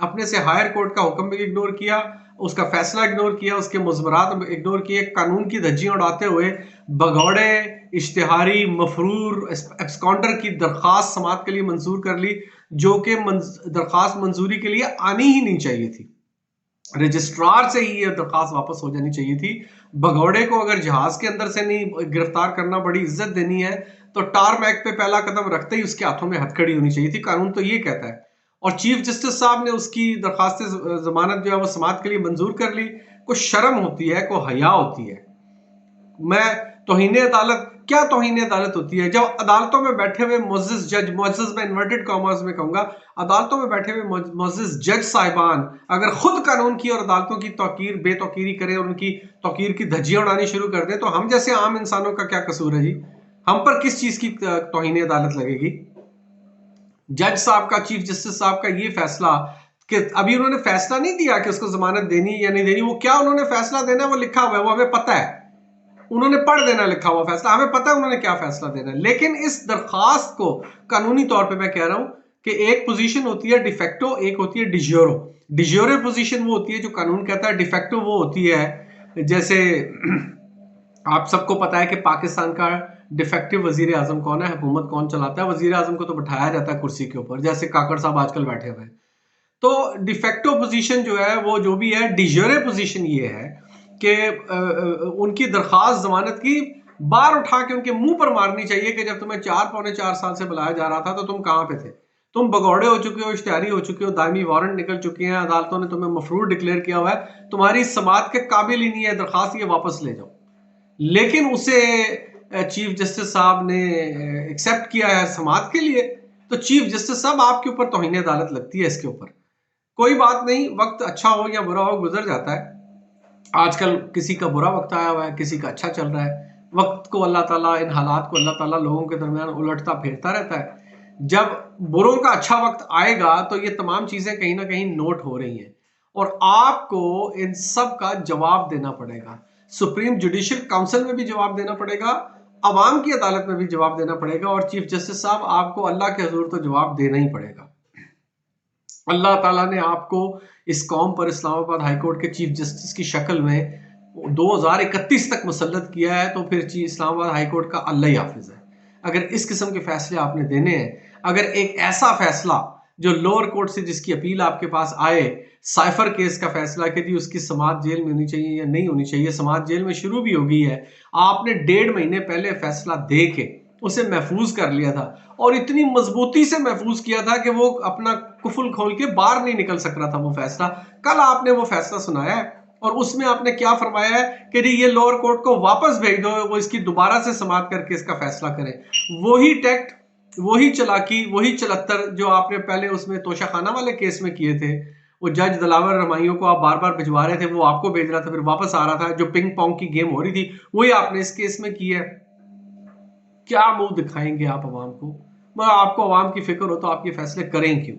اپنے سے higher court کا حکم بھی اگنور کیا، اس کا فیصلہ اگنور کیا، اس کے مضمرات اگنور کیے، قانون کی دھجیاں اڑاتے ہوئے بگوڑے اشتہاری مفرور ایبسکانڈر کی درخواست سماعت کے لیے منظور کر لی، جو کہ درخواست منظوری کے لیے آنی ہی نہیں چاہیے تھی، رجسٹرار سے ہی یہ درخواست واپس ہو جانی چاہیے تھی۔ بگوڑے کو اگر جہاز کے اندر سے نہیں گرفتار کرنا، بڑی عزت دینی ہے، تو ٹارمیک پہ پہلا قدم رکھتے ہی اس کے ہاتھوں میں ہتھکڑی ہونی چاہیے تھی، قانون تو یہ کہتا ہے۔ اور چیف جسٹس صاحب نے اس کی درخواست ضمانت جو ہے وہ سماعت کے لیے منظور کر لی۔ کوئی شرم ہوتی ہے، کوئی حیا ہوتی ہے؟ میں توہین عدالت، کیا توہین عدالت ہوتی ہے؟ جب عدالتوں میں بیٹھے ہوئے معزز جج، معزز میں انورٹڈ کامرز میں کہوں گا، عدالتوں میں بیٹھے ہوئے معزز جج صاحبان اگر خود قانون کی اور عدالتوں کی توقیر بے توقیری کریں اور ان کی توقیر کی دھجیاں اڑانی شروع کر دیں، تو ہم جیسے عام انسانوں کا کیا قصور ہے جی؟ ہم پر کس چیز کی توہین عدالت لگے گی؟ جج صاحب کا، چیف جسٹس صاحب کا یہ فیصلہ کہ ابھی انہوں نے فیصلہ نہیں دیا کہ اس کو ضمانت دینی یا نہیں دینی، وہ کیا انہوں نے فیصلہ دینا ہے وہ لکھا ہوا ہے، وہ ہمیں پتہ ہے، انہوں نے پڑھ دینا لکھا ہوا فیصلہ، ہمیں پتہ ہے انہوں نے کیا فیصلہ دینا ہے۔ لیکن اس درخواست کو قانونی طور پہ میں کہہ رہا ہوں کہ ایک پوزیشن ہوتی ہے ڈیفیکٹو، ایک ہوتی ہے ڈیجیورو۔ ڈیجیورے پوزیشن وہ ہوتی ہے جو قانون کہتا ہے، ڈیفیکٹو وہ ہوتی ہے جیسے آپ سب کو پتا ہے کہ پاکستان کا ڈیفیکٹو وزیر اعظم کون ہے، حکومت کون چلاتا ہے، وزیر اعظم کو تو بٹھایا جاتا ہے کرسی کے اوپر، جیسے کاکڑ صاحب آج کل بیٹھے ہوئے ہیں۔ تو ڈیفیکٹو پوزیشن جو ہے وہ جو بھی ہے، ڈیجیورے پوزیشن یہ ہے کہ ان کی درخواست ضمانت کی بار اٹھا کے ان کے منہ پر مارنی چاہیے کہ جب تمہیں 4 سال سے بلایا جا رہا تھا تو تم کہاں پہ تھے؟ تم بگوڑے ہو چکے ہو، اشتہاری ہو چکے ہو، دائمی وارنٹ نکل چکے ہیں، عدالتوں نے تمہیں مفرور ڈکلیئر کیا ہوا ہے، تمہاری سماعت کے قابل ہی نہیں ہے درخواست، یہ واپس لے جاؤ۔ لیکن اسے چیف جسٹس صاحب نے ایکسیپٹ کیا ہے سماعت کے لیے، تو چیف جسٹس صاحب آپ کے اوپر توہین عدالت لگتی ہے اس کے اوپر۔ کوئی بات نہیں، وقت اچھا ہو یا برا ہو گزر جاتا ہے، آج کل کسی کا برا وقت آیا ہوا ہے، کسی کا اچھا چل رہا ہے، وقت کو اللہ تعالیٰ، ان حالات کو اللہ تعالیٰ لوگوں کے درمیان الٹتا پھیرتا رہتا ہے۔ جب بروں کا اچھا وقت آئے گا تو یہ تمام چیزیں کہیں نہ کہیں نوٹ ہو رہی ہیں، اور آپ کو ان سب کا جواب دینا پڑے گا، سپریم جوڈیشل کاؤنسل میں بھی جواب دینا پڑے گا، عوام کی عدالت میں بھی جواب دینا پڑے گا، اور چیف جسٹس صاحب آپ کو اللہ کے حضور تو جواب دینا ہی پڑے گا۔ اللہ تعالیٰ نے آپ کو اس قوم پر اسلام آباد ہائی کورٹ کے چیف جسٹس کی شکل میں 2031 تک مسلط کیا ہے، تو پھر اسلام آباد ہائی کورٹ کا اللہ ہی حافظ ہے۔ اگر اس قسم کے فیصلے آپ نے دینے ہیں، اگر ایک ایسا فیصلہ جو لوور کورٹ سے جس کی اپیل آپ کے پاس آئے، سائفر کیس کا فیصلہ کہ جی اس کی سماعت جیل میں ہونی چاہیے یا نہیں ہونی چاہیے، سماعت جیل میں شروع بھی ہو گئی ہے، آپ نے 1.5 مہینے پہلے فیصلہ دے کے اسے محفوظ کر لیا تھا، اور اتنی مضبوطی سے محفوظ کیا تھا کہ وہ اپنا کفل کھول کے باہر نہیں نکل سک رہا تھا وہ فیصلہ۔ کل آپ نے وہ فیصلہ سنایا ہے، اور اس میں آپ نے کیا فرمایا ہے کہ جی یہ لوور کورٹ کو واپس بھیج دو، وہ اس کی دوبارہ سے سماعت کر کے اس کا فیصلہ کریں۔ وہی ٹیکٹ، وہی چلاکی، وہی چلتر جو آپ نے پہلے اس میں توشہ خانہ والے کیس میں کیے تھے، وہ جج دلاور رمائیوں کو آپ بار بار بھجوا رہے تھے، وہ آپ کو بھیج رہا تھا، پھر واپس آ رہا تھا، جو پنگ پونگ کی گیم ہو رہی تھی وہی آپ نے اس کیس میں کی ہے۔ کیا منہ دکھائیں گے آپ عوام کو؟ مگر آپ کو عوام کی فکر ہو تو آپ یہ فیصلے کریں کیوں؟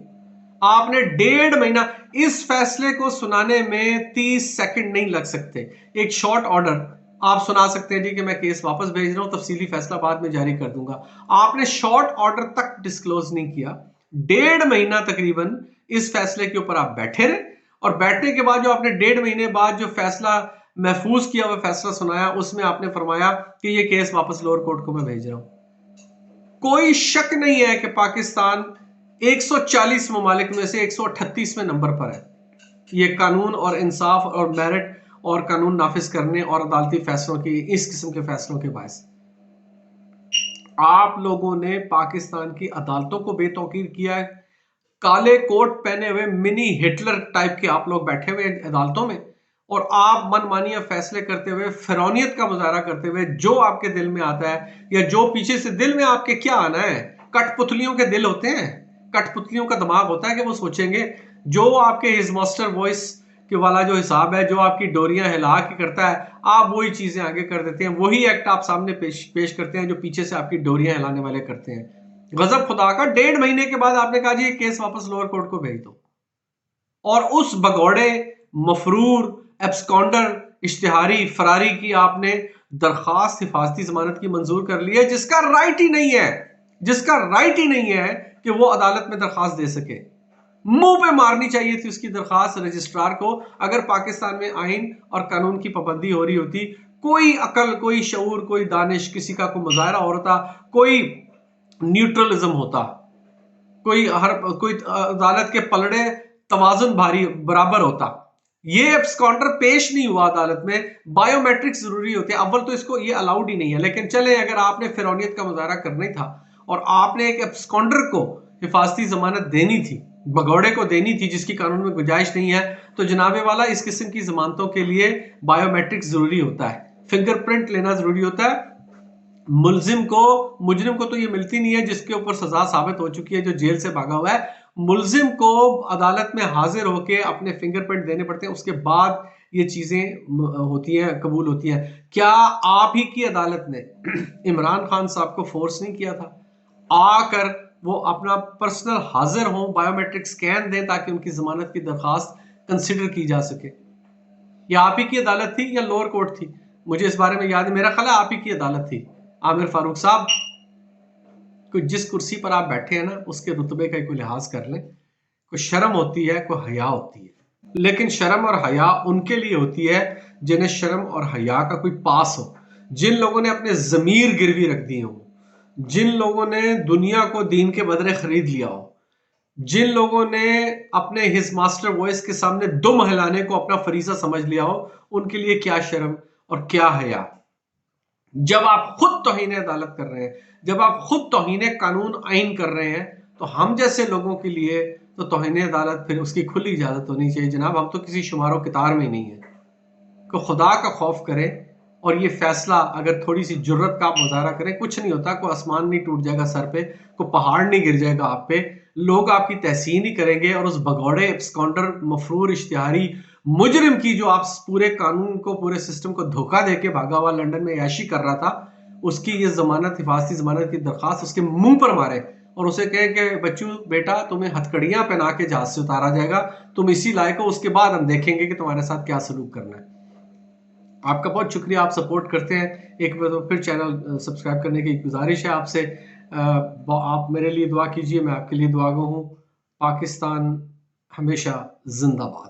آپ نے 1.5 مہینہ اس فیصلے کو سنانے میں 30 سیکنڈ نہیں لگ سکتے، ایک شارٹ آرڈر آپ سنا سکتے ہیں جی کہ میں کیس واپس بھیج رہا ہوں، تفصیلی فیصلہ بعد میں جاری کر دوں گا۔ آپ نے شارٹ آرڈر تک ڈسکلوز نہیں کیا، 1.5 مہینہ تقریباً اس فیصلے کے اوپر آپ بیٹھے رہے، اور بیٹھنے کے بعد جو آپ نے 1.5 مہینے بعد جو فیصلہ محفوظ کیا ہوا فیصلہ سنایا، اس میں آپ نے فرمایا کہ یہ کیس واپس لوور کورٹ کو میں بھیج رہا ہوں۔ کوئی شک نہیں ہے کہ پاکستان 140 ممالک میں سے 138ویں نمبر پر ہے، یہ قانون اور انصاف اور میرٹ اور قانون نافذ کرنے اور عدالتی فیصلوں کی، اس قسم کے فیصلوں کے باعث آپ لوگوں نے پاکستان کی عدالتوں کو بے توقیر کیا ہے۔ کالے کوٹ پہنے ہوئے منی ہٹلر ٹائپ کے آپ لوگ بیٹھے ہوئے عدالتوں میں، اور آپ من مانیہ فیصلے کرتے ہوئے، فرعونیت کا مظاہرہ کرتے ہوئے، جو آپ کے دل میں آتا ہے یا جو پیچھے سے دل میں آپ کے کیا آنا ہے، کٹ پتلیوں کے دل ہوتے ہیں، کٹ پتلیوں کا دماغ ہوتا ہے کہ وہ سوچیں گے جو آپ کے ہز ماسٹر وائس کے والا جو حساب ہے، جو آپ کی ڈوریاں ہلا کے کرتا ہے، آپ وہی چیزیں آگے کر دیتے ہیں، وہی ایکٹ آپ سامنے پیش کرتے ہیں جو پیچھے سے آپ کی ڈوریاں ہلانے والے کرتے ہیں۔ غضب خدا کا، 1.5 مہینے کے بعد آپ نے کہا جی یہ کیس واپس لوور کورٹ کو بھیج دو، اور اس بگوڑے، مفرور، ایبسکانڈر، اشتہاری، فراری کی آپ نے درخواست حفاظتی ضمانت کی منظور کر لی ہے، جس کا رائٹ ہی نہیں ہے، جس کا رائٹ ہی نہیں ہے کہ وہ عدالت میں درخواست دے سکے۔ منہ پہ مارنی چاہیے تھی اس کی درخواست رجسٹرار کو. اگر پاکستان میں آئین اور قانون کی پابندی ہو رہی ہوتی، کوئی عقل، کوئی شعور، کوئی دانش، کسی کا کوئی مظاہرہ ہو رہا تھا، کوئی نیوٹرلزم ہوتا، کوئی عدالت کے پلڑے توازن بھاری برابر ہوتا. یہ ابسکانڈر پیش نہیں ہوا عدالت میں. بایو میٹرک ضروری ہوتے ہیں. اول تو اس کو یہ الاؤڈ ہی نہیں ہے. لیکن چلیں اگر آپ نے فرعونیت کا مظاہرہ کرنا ہی تھا اور آپ نے ایک ابسکانڈر کو حفاظتی ضمانت دینی تھی، بگوڑے کو دینی تھی جس کی قانون میں گنجائش نہیں ہے، تو جناب والا اس قسم کی ضمانتوں کے لیے بایو میٹرک ضروری ہوتا ہے، فنگر پرنٹ لینا ضروری ہوتا ہے. مجرم کو تو یہ ملتی نہیں ہے جس کے اوپر سزا ثابت ہو چکی ہے، جو جیل سے بھاگا ہوا ہے. ملزم کو عدالت میں حاضر ہو کے اپنے فنگر پرنٹ دینے پڑتے ہیں، اس کے بعد یہ چیزیں ہوتی ہیں، قبول ہوتی ہیں. کیا آپ ہی کی عدالت نے عمران خان صاحب کو فورس نہیں کیا تھا آ کر وہ اپنا پرسنل حاضر ہوں، بایو میٹرک سکین دیں تاکہ ان کی ضمانت کی درخواست کنسیڈر کی جا سکے؟ یہ آپ ہی کی عدالت تھی یا لوور کورٹ تھی؟ مجھے اس بارے میں یاد ہے، میرا خیال ہے آپ ہی کی عدالت تھی. عامر فاروق صاحب، کوئی جس کرسی پر آپ بیٹھے ہیں نا اس کے رتبے کا کوئی لحاظ کر لیں. کوئی شرم ہوتی ہے، کوئی حیا ہوتی ہے، لیکن شرم اور حیا ان کے لیے ہوتی ہے جنہیں شرم اور حیا کا کوئی پاس ہو، جن لوگوں نے اپنے ضمیر گروی رکھ دیے ہوں، جن لوگوں نے دنیا کو دین کے بدلے خرید لیا ہو، جن لوگوں نے اپنے ہز ماسٹر وائس کے سامنے دم ہلانے کو اپنا فریضہ سمجھ لیا ہو. ان کے لیے کیا شرم اور کیا حیا. جب آپ خود توہین عدالت کر رہے ہیں، جب آپ خود توہین قانون آئین کر رہے ہیں، تو ہم جیسے لوگوں کے لیے تو توہین عدالت پھر اس کی کھلی اجازت ہونی چاہیے. جناب ہم تو کسی شمار و کتار میں نہیں ہیں. کہ خدا کا خوف کریں اور یہ فیصلہ اگر تھوڑی سی جرت کا آپ مظاہرہ کریں، کچھ نہیں ہوتا، کوئی آسمان نہیں ٹوٹ جائے گا سر پہ، کوئی پہاڑ نہیں گر جائے گا آپ پہ. لوگ آپ کی تحسین ہی کریں گے، اور اس بگوڑے ابسکانڈر مفرور اشتہاری مجرم کی جو آپ پورے قانون کو، پورے سسٹم کو دھوکہ دے کے بھاگا ہوا لنڈن میں عیاشی کر رہا تھا، اس کی یہ ضمانت، حفاظتی ضمانت کی درخواست اس کے منہ پر مارے اور اسے کہیں کہ بچو بیٹا تمہیں ہتھکڑیاں پہنا کے جہاز سے اتارا جائے گا، تم اسی لائق ہو، اس کے بعد ہم دیکھیں گے کہ تمہارے ساتھ کیا سلوک کرنا ہے. آپ کا بہت شکریہ، آپ سپورٹ کرتے ہیں. ایک بار پھر چینل سبسکرائب کرنے کی گزارش ہے آپ سے. آپ میرے لیے دعا کیجئے، میں آپ کے لیے دعا گو ہوں. پاکستان ہمیشہ زندہ باد.